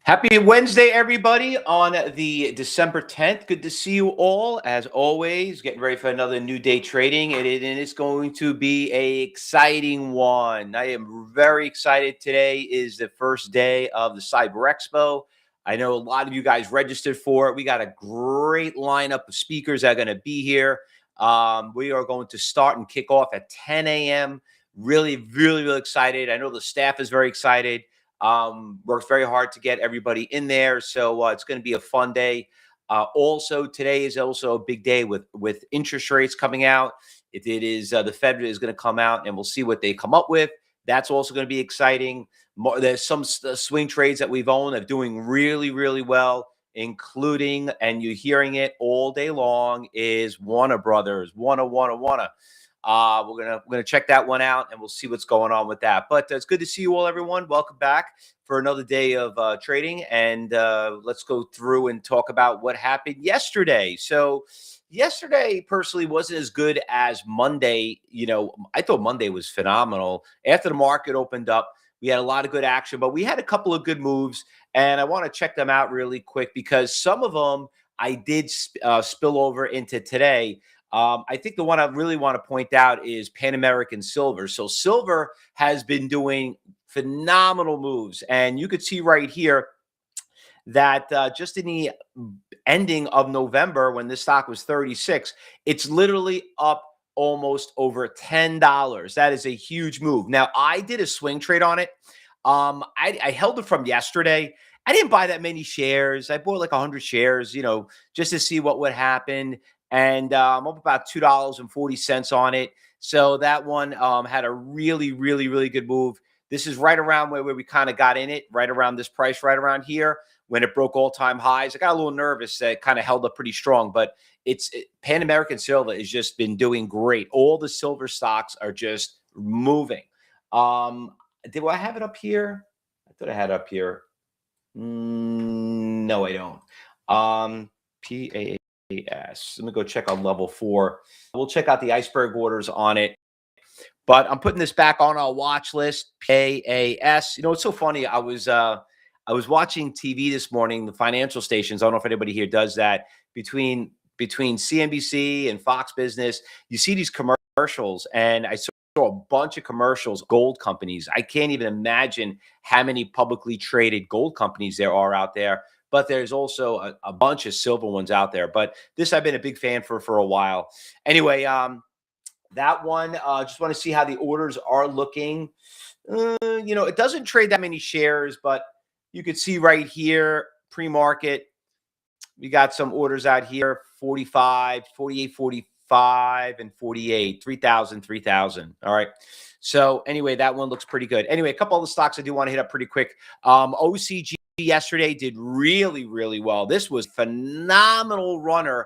Happy Wednesday, everybody, on the December 10th. Good to see you all, as always. Getting ready for another new day trading, and it's going to be a exciting one. I am very excited. Today is the first day of the Cyber Expo. I know a lot of you guys registered for it. We got a great lineup of speakers that are going to be here. We are going to start and kick off at 10 a.m. Really, really, really excited. I know the staff is very excited. Worked very hard to get everybody in there, so it's going to be a fun day. Also, today is also a big day with interest rates coming out. It is the Fed is going to come out, and we'll see what they come up with. That's also going to be exciting. There's some swing trades that we've owned that are doing really, really well, including, and you're hearing it all day long, is Warner Brothers. Warner. We're gonna check that one out, and we'll see what's going on with that. But it's good to see you all, everyone. Welcome back for another day of trading, and let's go through and talk about what happened yesterday. So yesterday, personally, wasn't as good as Monday. I thought Monday was phenomenal. After the market opened up, we had a lot of good action, but we had a couple of good moves, and I want to check them out really quick because some of them I did spill over into today. I think the one I really want to point out is Pan American Silver. So silver has been doing phenomenal moves. And you could see right here that just in the ending of November, when this stock was 36, it's literally up almost over $10. That is a huge move. Now, I did a swing trade on it. I held it from yesterday. I didn't buy that many shares. I bought like 100 shares, just to see what would happen. And I'm up about $2.40 on it. So that one had a really, really, really good move. This is right around where we kind of got in it, right around this price, right around here when it broke all-time highs. I got a little nervous that it kind of held up pretty strong, but Pan American Silver has just been doing great. All the silver stocks are just moving. Do I have it up here? I thought I had it up here. No, I don't. PAS. Let me go check on level 4. We'll check out the iceberg orders on it. But I'm putting this back on our watch list. PAS. It's so funny. I was watching TV this morning, the financial stations. I don't know if anybody here does that. Between CNBC and Fox Business, you see these commercials, and I saw a bunch of commercials, gold companies. I can't even imagine how many publicly traded gold companies there are out there. But there's also a bunch of silver ones out there. But this I've been a big fan for a while. Anyway, that one, just want to see how the orders are looking. It doesn't trade that many shares, but you could see right here, pre-market, we got some orders out here, 45, 48, 45, and 48, 3,000. All right. So anyway, that one looks pretty good. Anyway, a couple of the stocks I do want to hit up pretty quick. OCG yesterday did really, really well. This was phenomenal runner.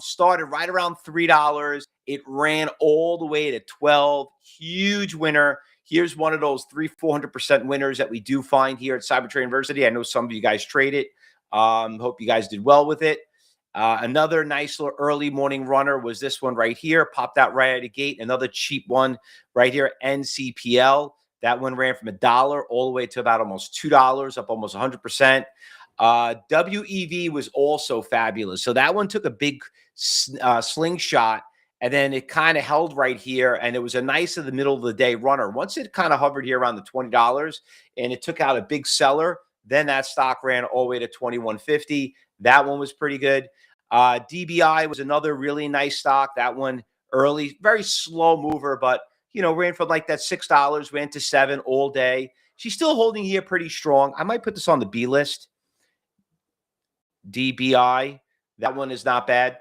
Started right around $3. It ran all the way to 12. Huge winner. Here's one of those 400% winners that we do find here at CyberTrading University. I know some of you guys trade it. Hope you guys did well with it. Another nice little early morning runner was this one right here. Popped out right out of the gate. Another cheap one right here, NCPL. That one ran from $1 all the way to about almost $2, up almost 100%. WEV was also fabulous. So that one took a big slingshot, and then it kind of held right here, and it was a nice in the middle of the day runner. Once it kind of hovered here around the $20, and it took out a big seller, then that stock ran all the way to $21.50. That one was pretty good. DBI was another really nice stock. That one early, very slow mover, but ran from like that $6, ran to $7 all day. She's still holding here pretty strong. I might put this on the B list. DBI, that one is not bad.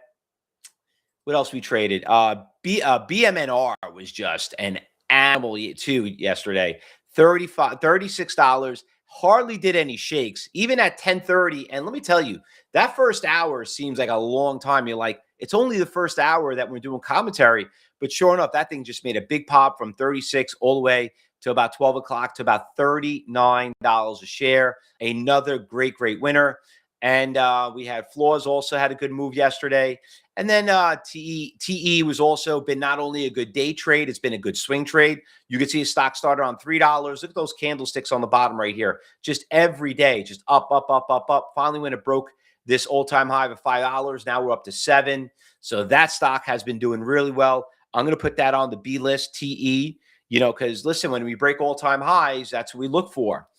What else we traded? BMNR was just an animal too yesterday. $36. Hardly did any shakes, even at 10:30. And let me tell you, that first hour seems like a long time. You're like, it's only the first hour that we're doing commentary. But sure enough, that thing just made a big pop from 36 all the way to about 12 o'clock to about $39 a share. Another great winner. And we had Floors also had a good move yesterday. And then TE was also been not only a good day trade, it's been a good swing trade. You can see a stock started on $3. Look at those candlesticks on the bottom right here. Just every day, just up, up, up, up, up. Finally, when it broke this all-time high of $5, now we're up to $7. So that stock has been doing really well. I'm going to put that on the B list, TE, because listen, when we break all-time highs, that's what we look for.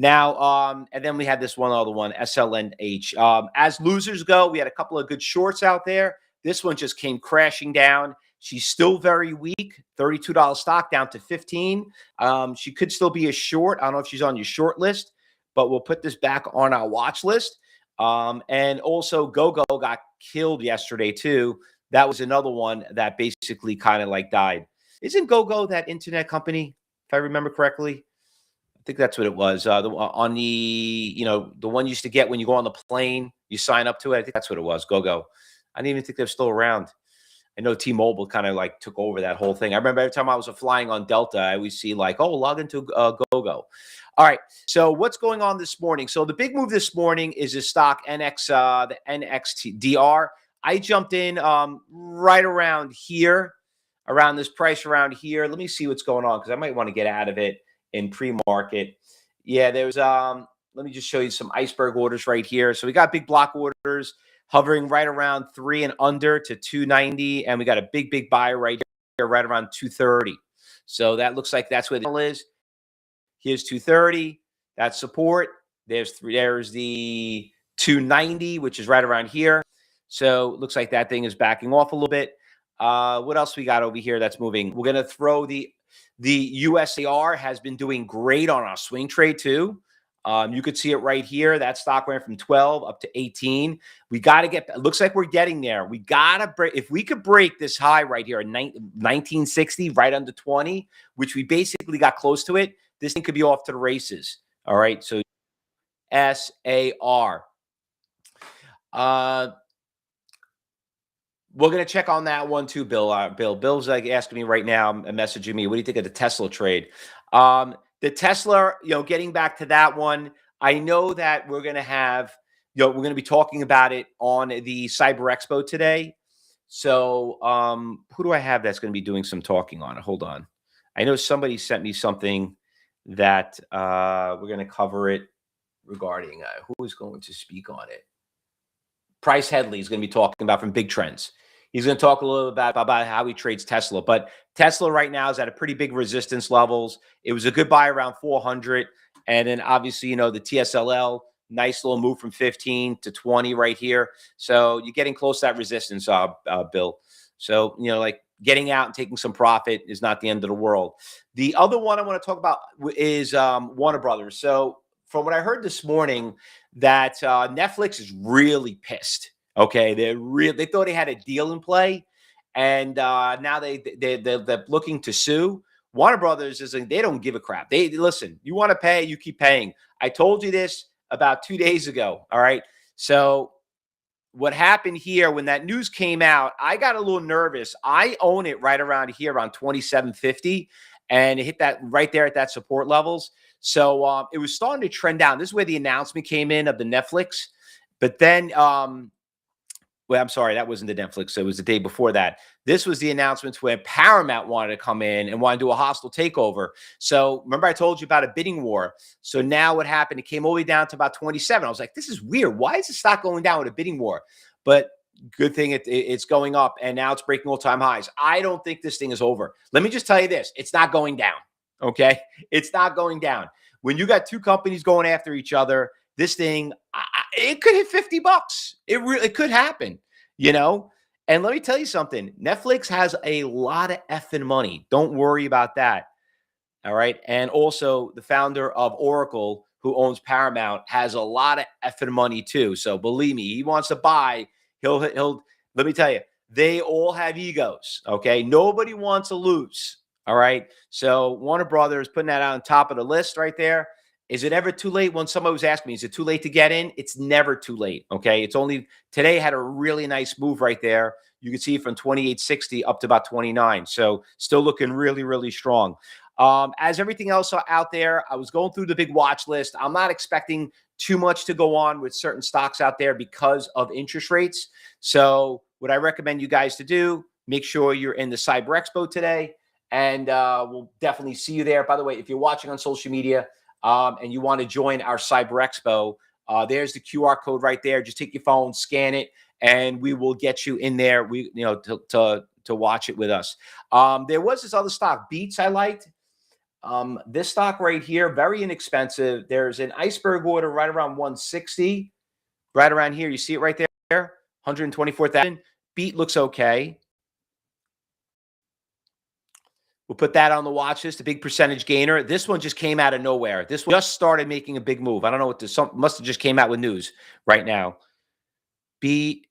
Now, and then we had this one other one, SLNH. As losers go, we had a couple of good shorts out there. This one just came crashing down. She's still very weak, $32 stock down to 15. She could still be a short. I don't know if she's on your short list, but we'll put this back on our watch list. And also GoGo got killed yesterday too. That was another one that basically kind of like died. Isn't GoGo that internet company, if I remember correctly? I think that's what it was. On the, the one you used to get when you go on the plane, you sign up to it. I think that's what it was, GoGo. I didn't even think they're still around. I know T-Mobile kind of like took over that whole thing. I remember every time I was flying on Delta, I always see like, oh, log into GoGo. All right. So what's going on this morning? So the big move this morning is the stock the NXDR. I jumped in right around here, around this price around here. Let me see what's going on because I might want to get out of it in pre-market. Yeah, there's let me just show you some iceberg orders right here. So we got big block orders hovering right around 3 and under to 290, and we got a big buy right here right around 230. So that looks like that's where the is. Here's 230. That's support. There's the 290, which is right around here. So it looks like that thing is backing off a little bit. What else we got over here that's moving? We're going to throw the USAR has been doing great on our swing trade too. You could see it right here. That stock went from 12 up to 18. We got to get, it looks like we're getting there. We got to break, if we could break this high right here in 1960, right under 20, which we basically got close to it, this thing could be off to the races. All right. So SAR. We're going to check on that one too, Bill. Bill's like asking me right now, messaging me, what do you think of the Tesla trade? The Tesla, getting back to that one, I know that we're going to have, we're going to be talking about it on the Cyber Expo today. So who do I have that's going to be doing some talking on it? Hold on. I know somebody sent me something that we're going to cover it regarding who is going to speak on it. Price Headley is going to be talking about from Big Trends. He's going to talk a little bit about how he trades Tesla. But Tesla right now is at a pretty big resistance levels. It was a good buy around 400. And then obviously, the TSLL, nice little move from 15 to 20 right here. So you're getting close to that resistance, Bill. So, like getting out and taking some profit is not the end of the world. The other one I want to talk about is Warner Brothers. So from what I heard this morning, that Netflix is really pissed. Okay, they thought they had a deal in play, and now they're looking to sue. Warner Brothers they don't give a crap. They listen. You want to pay, you keep paying. I told you this about 2 days ago. All right. So what happened here when that news came out? I got a little nervous. I own it right around here, around 27.50, and it hit that right there at that support levels. So it was starting to trend down. This is where the announcement came in of the Netflix, but then. Well, I'm sorry, that wasn't the Netflix. It was the day before that. This was the announcements where Paramount wanted to come in and want to do a hostile takeover. So remember I told you about a bidding war. So now what happened, it came all the way down to about 27. I was like, this is weird. Why is the stock going down with a bidding war? But good thing it's going up, and now it's breaking all-time highs. I don't think this thing is over. Let me just tell you this. It's not going down, okay? It's not going down. When you got two companies going after each other, this thing, it could hit $50. It could happen, And let me tell you something. Netflix has a lot of effing money. Don't worry about that. All right. And also the founder of Oracle, who owns Paramount, has a lot of effing money too. So believe me, he wants to buy. He'll. Let me tell you, they all have egos. Okay. Nobody wants to lose. All right. So Warner Brothers putting that on top of the list right there. Is it ever too late? When somebody was asking me, is it too late to get in? It's never too late, okay? It's only today had a really nice move right there. You can see from 28.60 up to about 29. So still looking really, really strong. As everything else out there, I was going through the big watch list. I'm not expecting too much to go on with certain stocks out there because of interest rates. So what I recommend you guys to do, make sure you're in the Cyber Expo today, and we'll definitely see you there. By the way, if you're watching on social media and you want to join our Cyber Expo, there's the QR code right there. Just take your phone, scan it, and we will get you in there. To watch it with us. There was this other stock, Beats, I liked. This stock right here, very inexpensive. There's an iceberg order right around 160, right around here. You see it right there, 124,000. Beat looks okay. We'll put that on the watch list, a big percentage gainer. This one just came out of nowhere. This one just started making a big move. I don't know what this must have just came out with news right now. BBGI.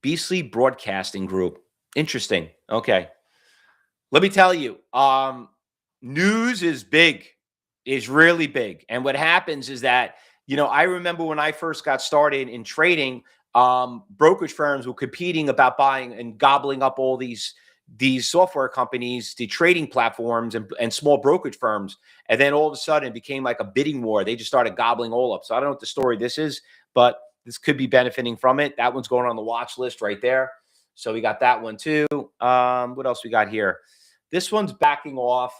Beasley Broadcasting Group. Interesting. Okay. Let me tell you, news is big, is really big. And what happens is that, I remember when I first got started in trading, brokerage firms were competing about buying and gobbling up all these software companies, the trading platforms and small brokerage firms. And then all of a sudden it became like a bidding war. They just started gobbling all up. So I don't know what the story this is, but this could be benefiting from it. That one's going on the watch list right there. So we got that one too. What else we got here? This one's backing off.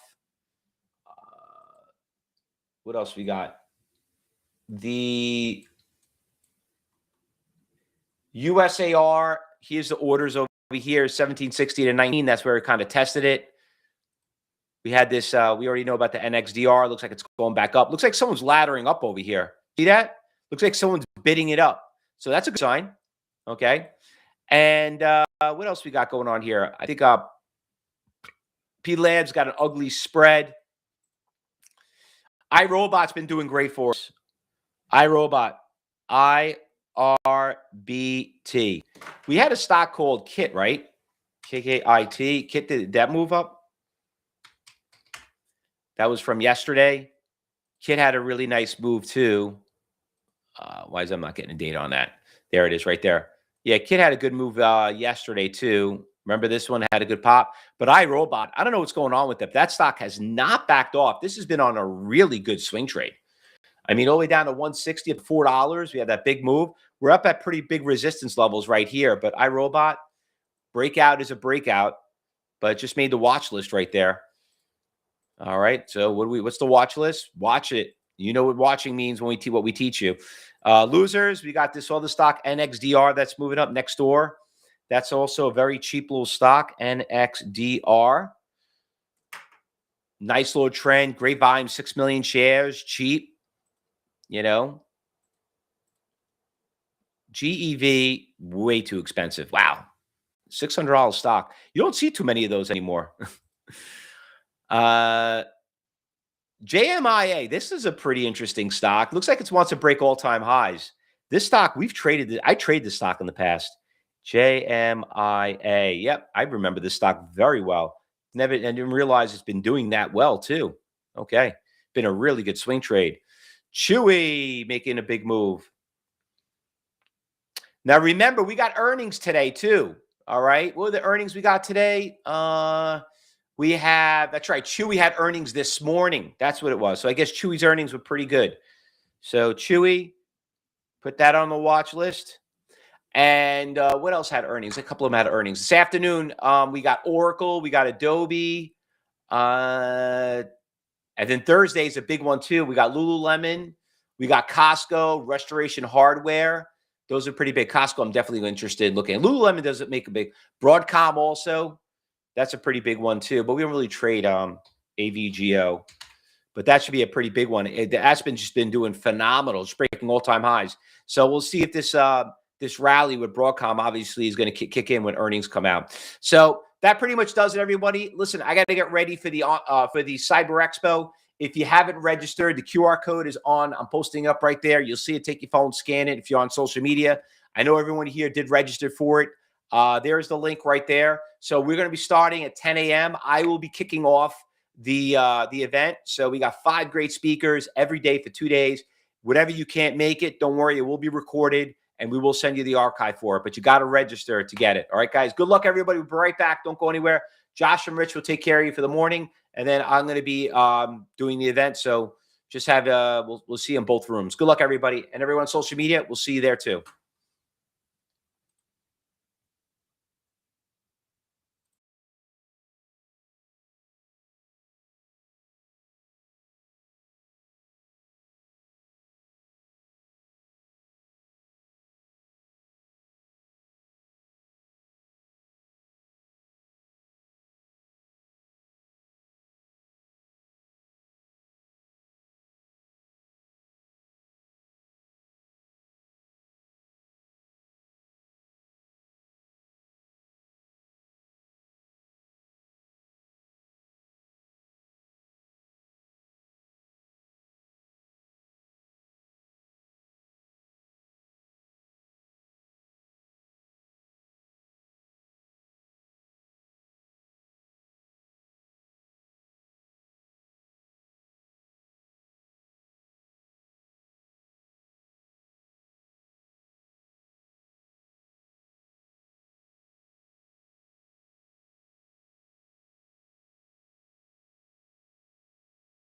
What else we got? The USAR, here's the orders over here, 1760 to 19. That's where we kind of tested it. We had this, we already know about the NXDR. Looks like it's going back up. Looks like someone's laddering up over here. See that? Looks like someone's bidding it up. So that's a good sign. Okay. And what else we got going on here? I think P Labs got an ugly spread. iRobot's been doing great for us. iRobot. IRBT. We had a stock called KIT, right? KKIT. KIT, did that move up? That was from yesterday. KIT had a really nice move too. Why is I'm not getting a date on that? There it is right there. Yeah, KIT had a good move yesterday too. Remember this one had a good pop. But iRobot, I don't know what's going on with it. That stock has not backed off. This has been on a really good swing trade. I mean, all the way down to 160 at $4. We had that big move. We're up at pretty big resistance levels right here. But iRobot, breakout is a breakout, but it just made the watch list right there. All right. So what's the watch list? Watch it. You know what watching means when what we teach you. Losers, we got this other stock, NXDR, that's moving up next door. That's also a very cheap little stock, NXDR. Nice little trend, great volume, 6 million shares, cheap. GEV, way too expensive. Wow. $600 stock. You don't see too many of those anymore. JMIA, this is a pretty interesting stock. Looks like it wants to break all-time highs. This stock, I traded this stock in the past. JMIA. Yep, I remember this stock very well. I didn't realize it's been doing that well too. Okay. Been a really good swing trade. Chewy making a big move. Now, remember, we got earnings today, too. All right. What are the earnings we got today? That's right. Chewy had earnings this morning. That's what it was. So I guess Chewy's earnings were pretty good. So Chewy, put that on the watch list. And what else had earnings? A couple of them had earnings. This afternoon, we got Oracle. We got Adobe. And then Thursday's a big one, too. We got Lululemon. We got Costco, Restoration Hardware. Those are pretty big. Costco, I'm definitely interested in looking at. Lululemon doesn't make a big. Broadcom also. That's a pretty big one, too. But we don't really trade AVGO. But that should be a pretty big one. That's just been doing phenomenal. It's breaking all-time highs. So we'll see if this rally with Broadcom obviously is going to kick in when earnings come out. So that pretty much does it, everybody. Listen, I got to get ready for the Cyber Expo. If you haven't registered, the QR code is on. I'm posting it up right there. You'll see it. Take your phone, scan it if you're on social media. I know everyone here did register for it. There's the link right there. So we're going to be starting at 10 a.m. I will be kicking off the event. So we got 5 great speakers every day for 2 days. Whatever you can't make it, don't worry. It will be recorded, and we will send you the archive for it. But you got to register to get it. All right, guys. Good luck, everybody. We'll be right back. Don't go anywhere. Josh and Rich will take care of you for the morning, and then I'm going to be doing the event. So just have we'll see you in both rooms. Good luck, everybody, and everyone on social media. We'll see you there too.